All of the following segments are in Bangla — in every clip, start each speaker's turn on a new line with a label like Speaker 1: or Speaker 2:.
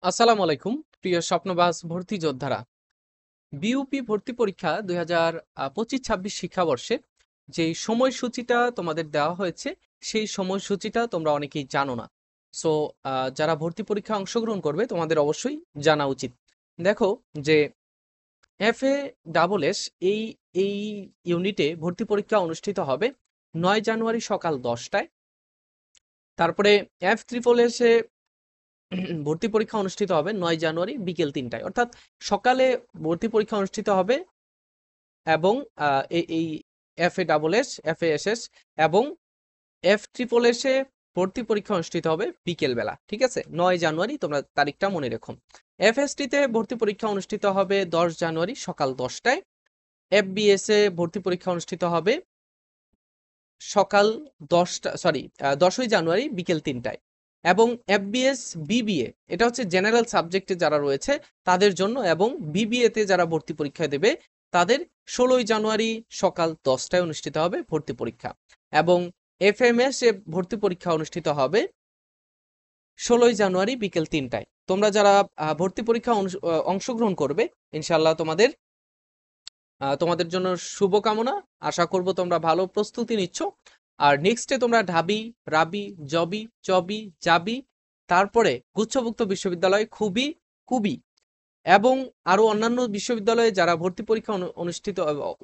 Speaker 1: আসসালামু আলাইকুম প্রিয় স্বপ্নবাস ভর্তি যোদ্ধারা। বিইউপি ভর্তি পরীক্ষা ২০২৫-২৬ শিক্ষাবর্ষে যেই সময়সূচিটা তোমাদের দেওয়া হয়েছে সেই সময়সূচিটা তোমরা অনেকেই জানো না। সো যারা ভর্তি পরীক্ষায় অংশগ্রহণ করবে তোমাদের অবশ্যই জানা উচিত। দেখো যে এফএ ডাবল এস এই এই ইউনিটে ভর্তি পরীক্ষা অনুষ্ঠিত হবে ৯ জানুয়ারি সকাল ১০টায়। তারপরে এফ ট্রিপল এসে ভর্তি পরীক্ষা অনুষ্ঠিত হবে ৯ জানুয়ারি বিকেল ৩টায়, অর্থাৎ সকালে ভর্তি পরীক্ষা অনুষ্ঠিত হবে এবং এই F A double S, F A S S এবং এফ ট্রিপল এসে ভর্তি পরীক্ষা অনুষ্ঠিত হবে বিকেল বেলা। ঠিক আছে, ৯ জানুয়ারি তোমরা তারিখটা মনে রেখো। এফএসটি তে ভর্তি পরীক্ষা অনুষ্ঠিত হবে ১০ জানুয়ারি সকাল ১০টায়। এফবিএস এ ভর্তি পরীক্ষা অনুষ্ঠিত হবে সকাল ১০ই জানুয়ারি বিকেল ৩টায় এবং এফবিএস বিবিএ এটা হচ্ছে জেনারেল সাবজেক্টে যারা রয়েছে তাদের জন্য, এবং বিবিএ তে যারা ভর্তি পরীক্ষা দেবে তাদের ১৬ই জানুয়ারি সকাল ১০টায় অনুষ্ঠিত হবে ভর্তি পরীক্ষা। এবং এফএমএস এ ভর্তি পরীক্ষা অনুষ্ঠিত হবে ১৬ই জানুয়ারি বিকেল ৩টায়। তোমরা যারা ভর্তি পরীক্ষা অংশগ্রহণ করবে ইনশাল্লাহ তোমাদের জন্য শুভকামনা। আশা করব তোমরা ভালো প্রস্তুতি নিচ্ছ। আর নেক্সটে তোমরা ঢাবি, রাবি, জবি, চবি, জাবি, তারপরে গুচ্ছভুক্ত বিশ্ববিদ্যালয়, খুবই কুবি এবং আরো অন্যান্য বিশ্ববিদ্যালয়ে যারা ভর্তি পরীক্ষা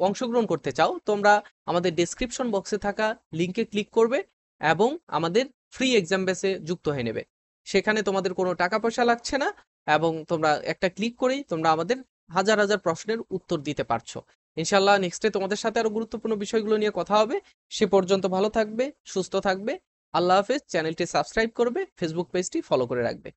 Speaker 1: অংশগ্রহণ করতে চাও, তোমরা আমাদের ডেসক্রিপশন বক্সে থাকা লিংকে ক্লিক করবে এবং আমাদের ফ্রি এক্সাম বেসে যুক্ত হয়ে নেবে। সেখানে তোমাদের কোনো টাকা পয়সা লাগছে না এবং তোমরা একটা ক্লিক করেই তোমরা আমাদের হাজার হাজার প্রশ্নের উত্তর দিতে পারছো। ইনশাল্লাহ নেক্সটে তোমাদের সাথে আরো গুরুত্বপূর্ণ বিষয়গুলো নিয়ে কথা হবে। সে পর্যন্ত ভালো থাকবে, সুস্থ থাকবে। আল্লাহ হাফেজ। চ্যানেলটি সাবস্ক্রাইব করবে, ফেসবুক পেজটি ফলো করে রাখবে।